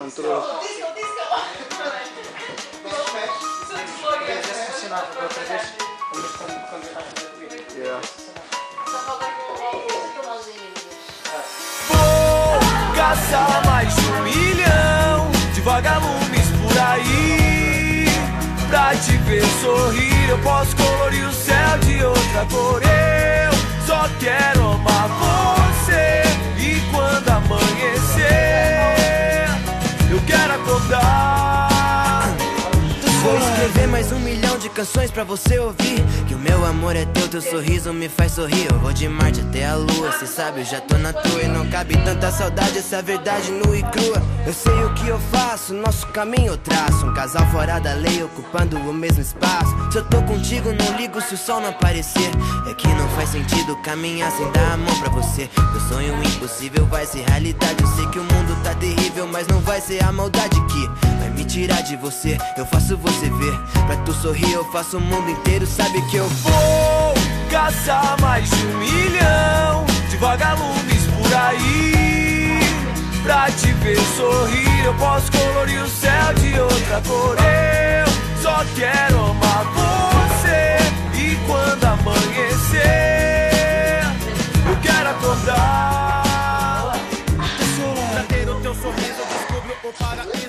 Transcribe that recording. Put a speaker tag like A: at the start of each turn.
A: Control. Tivesse funcionado da outra vez, mas quando eu estava a fazer. Yeah.
B: Só falta aquele
C: Vou caçar mais de 1 milhão de vagalumes por aí. Pra te ver sorrir, eu posso colorir o céu de outra cor. Eu só quero amar você. E quando amanhecer, eu quero acordar.
D: Vou escrever mais 1 milhão de canções pra você ouvir. Que o meu amor é teu sorriso me faz sorrir. Eu vou de Marte até a Lua, cê sabe, eu já tô na tua. E não cabe tanta saudade, essa verdade nua e crua. Eu sei o que eu faço, nosso caminho eu traço. Um casal fora da lei, ocupando o mesmo espaço. Se eu tô contigo, não ligo se o sol não aparecer. É que não faz sentido caminhar sem dar a mão pra você. Meu sonho impossível vai ser realidade. Eu sei que o mundo tá terrível, mas não vai ser a maldade que vai me tirar de você. Eu faço você ver, pra tu sorrir eu faço o mundo inteiro. Sabe que eu
C: vou caçar mais de 1 milhão de vagalumes por aí. Pra te ver sorrir, eu posso colorir o céu de outra cor. Eu só quero amar você. E quando amanhecer, eu quero acordar. Pra ter o teu sorriso, eu descubro o paraíso.